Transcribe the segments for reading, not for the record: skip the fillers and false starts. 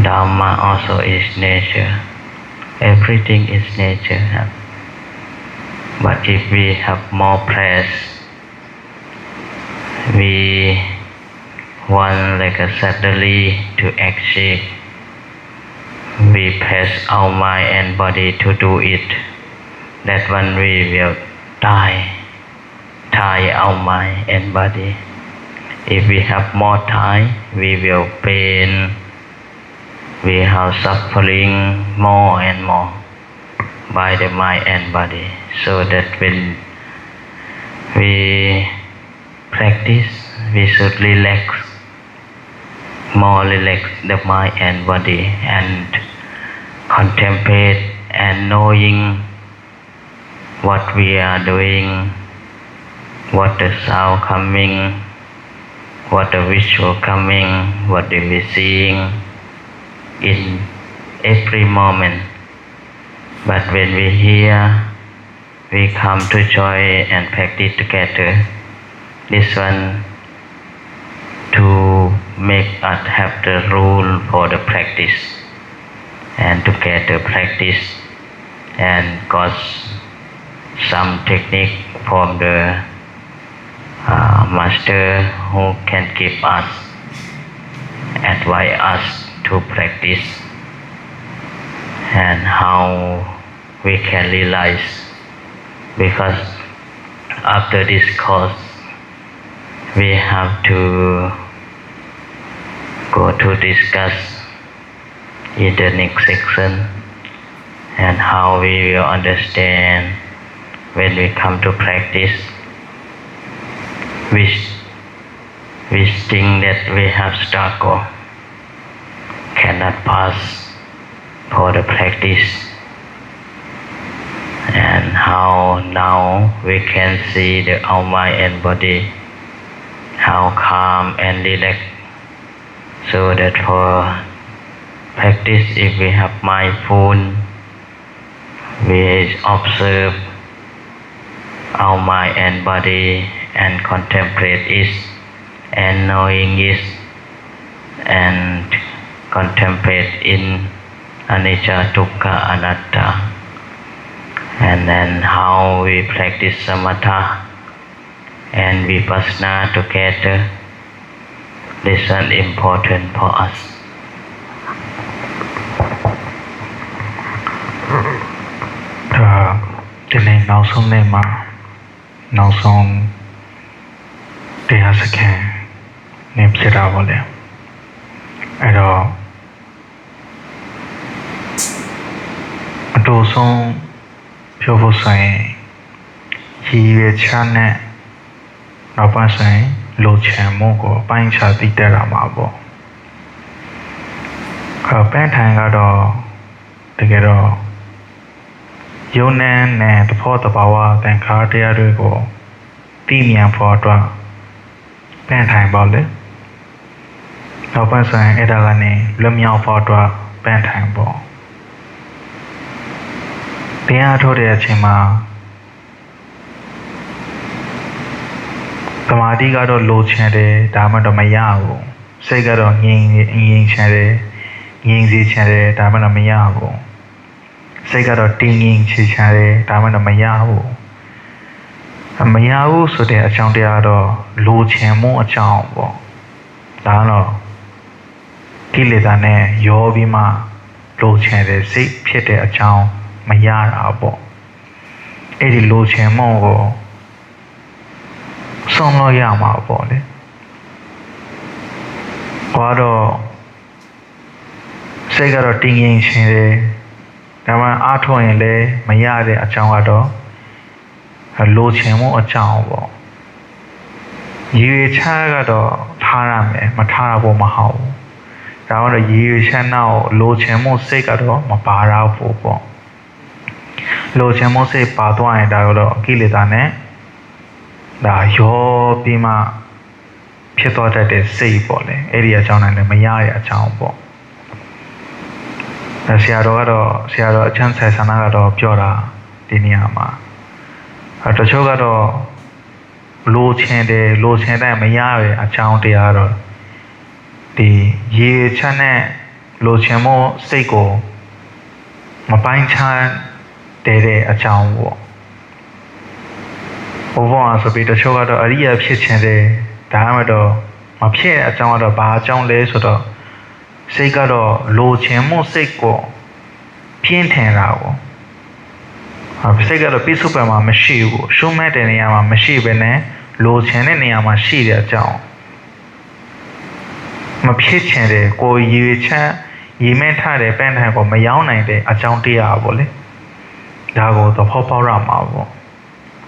Dhamma also is nature. Everything is nature. But if we have more press, we want like a suddenly to achieve. We press our mind and body to do it. That one we will die our mind and body. If we have more time, we will pain. We have suffering more and more by the mind and body. So that when we practice, we should relax the mind and body and contemplate and knowing what we are doing, what the sound coming, what the visual coming, what we are seeing in every moment. But when we hear, we come to joy and practice together. This one to make us have the rule for the practice and together practice and got some technique from the master who can give us, advise us to practice and how we can realize, because after this course we have to go to discuss in the next section and how we will understand when we come to practice which thing that we have struggle cannot pass for the practice, and how now we can see our mind and body how calm and relaxed, so that for practice, if we have mindful, we observe our mind and body and contemplate it and knowing it and contemplate in anicca, dukkha, anatta, and then how we practice samatha and vipassana together. This is important for us. ဒီနေ့နောက်ဆုံးနေ့မှာနောက်ဆုံးတရားစခန်းနေဖြစ်တာပေါ့လေအဲ့တော့အတူဆုံးပြောဖို့ဆိုရင်ရည်ရွယ်ချက်နဲ့နောက်ပိုင်းဆိုရင်လိုချင်မှုကိုပိုင်းခြားသိတတ်တာမှာပေါ့ပန်းထိုင်ကတော့တကယ်တော့ယုံနဲ့သဘောတဘာဝသင်္ခါရတရားတွေကိုသိမြင်ဖို့အတွက်ပန်းထိုင်ပါလေနောက်ပိုင်းဆိုရင်အဲ့ဒါကနေလွတ်မြောက်ဖို့အတွက်ပန်းထိုင်ပေါ့တရားထုတ်တဲ့အချိန်မှာသမာဓိကတော့လိုချင်တယ်ဒါမှတော့မရဘူးစိတ်ကတော့ငြိမ်ချင်တယ်ငြိမ်စေချင်တယ်ဒါမှတော့မရဘူးစိတ်ကတော့တင်းငြိမ်ချင်တယ်ဒါမှတော့မရဘူးမရဘူးဆိုတဲ့အကြောင်းတရားတော့လိုချင်မှုအကြောင်းပေါ့ဒါကတော့ကိလေသာနဲ့ရောပြီးမှလိုချင်တဲ့စိတ်ဖြစ်တဲ့အကြောင်းမရတာပေါ့အဲ့ဒီလိုချင်မှုကိုဆုံးလို့ရမှာပေါ့လေဘာတော့စိတ်ကတော့တင်းငြိမ်ချင်တယ်ဒါမှအားထုတ်ရင်လည်းမရတဲ့အကြောင်းကတော့လိုချင်မှုအကြောင်းပေါ့ရည်ရွယ်ချက်ကတော့ထားရမယ်မထားဖို့မဟုတ်ဘူးဒါကတော့ရည်ရွယ်ချက်နောက်လိုချင်မှုစိတ်ကတော့မပါတော့ဘူးပေါ့လိုချင်မှုစိတ်ပါသွားရင်ဒါကတော့ကိလေသာနဲ့ဒါရောပြီးမှဖြစ်သွားတတ်တဲ့စိတ်ပေါ့လေအဲ့ဒီအကြောင်းနဲ့လည်းမရတဲ့အကြောင်းပေါ့ဆရာတော်အချမ်းဆိုင်ဆန္ဒကတော့ပြောတာဒီနေရာမှာတချို့ကတော့လိုချင်တဲ့အမရရဲ့အကြောင်းတရားတော့ဒီရေချက်နဲ့ လိုချင်မှုစိတ်ကိုမပိုင်းခြားတဲ့အကြောင်းပေါ့ဘုရားဆိုပြီးတချို့ကတော့အရိယာဖြစ်ခြင်းတဲ့ဒါမှမတော့မဖြစ်တဲ့အကြောင်းကတော့ဘာအကြောင်းလဲဆိုတော့စိတ်ကတော့လိုချင်မှုစိတ်ကိုပြင်းထန်တာပေါ့စိတ်ကတော့ပြစ္ဆုတ်ပံမှာမရှိဘူးရှုမဲ့တဲ့နေရာမှာမရှိဘဲနဲ့လိုချင်တဲ့နေရာမှာရှိတဲ့အကြောင်းမဖြစ်ချင်တဲ့ကိုယ်ရည်ချမ်းရည်မဲ့ထားတဲ့ပန်းထန်ကိုမရောက်နိုင်တဲ့အကြောင်းတရားပေါ့လေဒါကိုသဘောပေါက်ရမှာပေါ့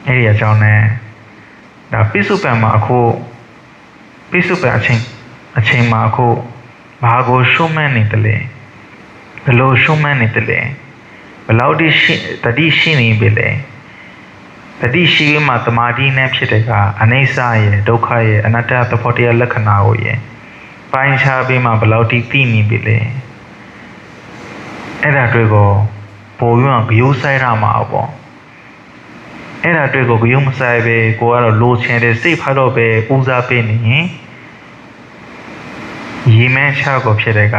အဲ့ဒီအကြောင်းနဲ့ဒါပြစ္ဆုတ်ပံမှာအခုပြစ္ဆုတ်ပံအချိန်မှာအခုဘာကိုရှုမဲ့နေတယ်လဲဘယ်လိုရှုမဲ့နေတယ်လဲဘယ်လောက်တတိရှိနေပြီလဲတတိရှိပြီးမှတမာတိနဲ့ဖြစ်တဲ့ကအနိစ္စရဲ့ဒုက္ခရဲ့အနတ္တသဘောတရားလက္ခဏာကိုရဲ့ပိုင်းခြားပြီးမှဘယ်လောက်တိသိနေပြီလဲအဲ့ဒါတွေကိုပို့ပြီးမှဂယုဆိုင်ရမှာပေါ့အဲ့ဒါတွေကိုဂယုမဆိုင်ပဲကိုကတော့လိုချင်တဲ့စိတ်ဖတ်တော့ပဲပူဇော်ပေးနေရင်ရေမဲချကိုဖြစ်တဲ့က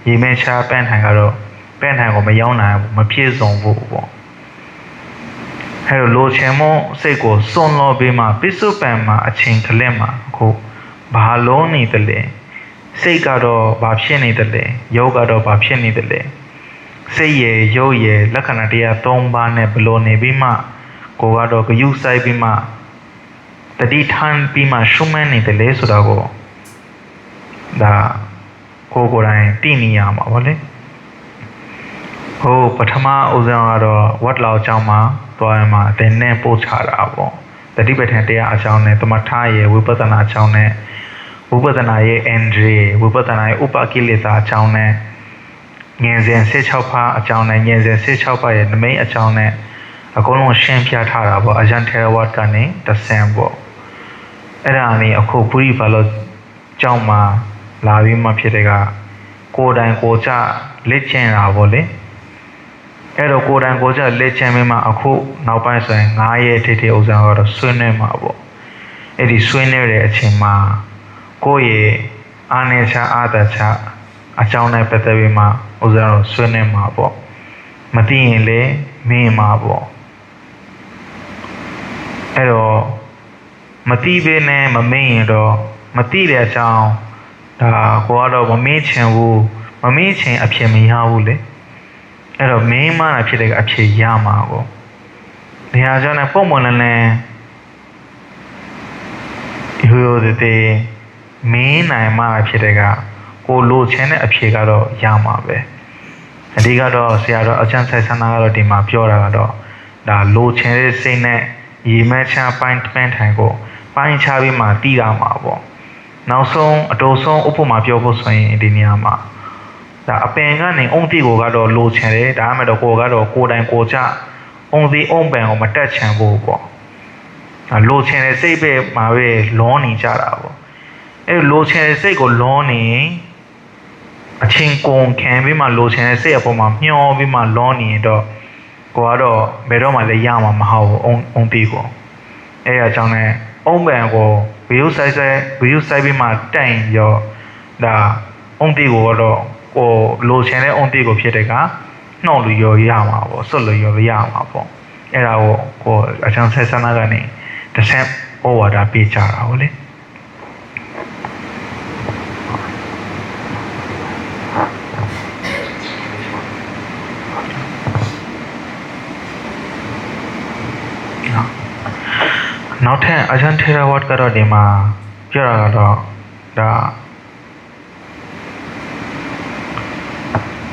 ရေမဲချပန်းထန်ကတော့ပန်းထန်ကိုမရောက်နိုင်ဘူးမပြည့်စုံဘူးပေါ့အဲ့တော့လိုချင်မှုစိတ်ကိုစွန့်လို့ပြီးမှပစ္စုပန်မှာအချိန်ခလက်မှာအခုဘာလုံးနေတယ်လဲစိတ်ကတော့ဘာဖြစ်နေတယ်လဲယောကတော့ဘာဖြစ်နေတယ်လဲစိတ်ရဲ့ရုပ်ရဲ့လက္ခဏာတရား၃ပါးနဲ့ဘလို့နေပြီးမှကိုကတော့ဂယုဆိုင်ပြီးမှတတိထန်ပြီးမှရှုမှန်းနေတယ်လေဆိုတော့ဒါကိုယ်တိုင်သိနေရမှာဗောလေဟိုပထမဥစ္စာကတော့ဝတ်လောက်အကြောင်းမှာသွားရမှာတင်နဲ့ပို့ချတာပေါ့တတိပဋ္ဌာန်တရားအကြောင်းနဲ့သမထရဲ့ဝိပဿနာအကြောင်းနဲ့ဝိပဿနာရဲ့ entry ဝိပဿနာရဲ့ဥပကိလေသာအကြောင်းနဲ့ဉာဏ်စဉ်16ပါးအကြောင်းနဲ့ဉာဏ်စဉ်16ပါးရဲ့နမိတ်အကြောင်းနဲ့အကုန်လုံးရှင်းပြထားတာပေါ့အဂျန်ထေရဝတ်ကနေတဆန်ပေါ့အဲ့ဒါနေအခုပုရိပါလို့ကြောင်းမှာလာပြီးမှဖြစ်တဲ့ကကိုယ်တိုင်ကိုယ်ကြလက်ကျင်တာပေါ့လေအဲ့တော့ကိုယ်တိုင်ကိုယ်ကြလက်ကျင်ပြီးမှအခုနောက်ပိုင်းဆိုရင်9ရက်ထိထိဥစ္စာကတော့ဆွေးနွေးမှာပေါ့အဲ့ဒီဆွေးနွေးတဲ့အချိန်မှာကိုယ့်ရဲ့အာနေချအာတချအကြောင်းနဲ့ပတ်သက်ပြီးမှဥစ္စာတော့ဆွေးနွေးမှာပေါ့မသိရင်လည်းမင်းမှာပေါ့အဲ့တော့မသိဘဲနဲ့မမင်းရင်တော့မသိတဲ့အကြောင်းဒါကိုကတော့မမင်းချင်ဘူးမမင်းချင်အဖြစ်မရဘူးလေအဲ့တော့မင်းမနာဖြစ်တဲ့အဖြစ်ရမှာပေါ့ဒီဟာကြောင့်လည်းပုံမှန်လည်းရိုးတဲ့မင်းနိုင်မှဖြစ်တဲ့ကကိုလိုချင်တဲ့အဖြစ်ကတော့ရမှာပဲအဓိကတော့ဆရာတော်အကျဉ်းဆိုင်ဆန္ဒကတော့ဒီမှာပြောတာကတော့ဒါလိုချင်တဲ့စိတ်နဲ့ရေမဲချပိုင်းပန်းထိုင်ကိုပိုင်းချပြီးမှတီးတာမှာပေါ့နောက်ဆုံးအတူဆုံးဥပမာပြောဖို့ဆိုရင်ဒီနေရာမှာဒါအပင်ကနေအုံတီကိုကတော့လိုချင်တယ်ဒါမှမဟုတ်ကိုကတော့ကိုယ်တိုင်ကိုကြအုံတီအုံပန်ကိုမတက်ချင်ဘူးပေါ့လိုချင်တဲ့စိတ်ပဲမှာပဲလွန်နေကြတာပေါ့အဲလိုချင်တဲ့စိတ်ကိုလွန်နေအချင်းကုန်ခံပြီးမှလိုချင်တဲ့စိတ်အပေါ်မှာမျောပြီးမှလွန်နေတော့ကိုကတော့ဘယ်တော့မှလည်းရမှာမဟုတ်ဘူးအုံတီကိုအဲအကြောင်းနဲ့အုံပန်ကိုဗီယုဆိုင်ပြီးမှတိုင်ရောဒါအုံတီကိုတော့ကိုလိုချင်တဲ့အုံတီကိုဖြစ်တဲ့ကနှောက်လို့ရောရမှာပေါ့ဆွတ်လို့ရောရမှာပေါ့အဲ့ဒါကိုအချမ်းဆက်ဆနာကနေတစ်ဆက်ဩဝါဒပေးကြတာဟုတ်လေနောက်ထပ်အချမ်းထေရဝတ်ကတော့ဒီမှာပြောတာကတော့ဒါ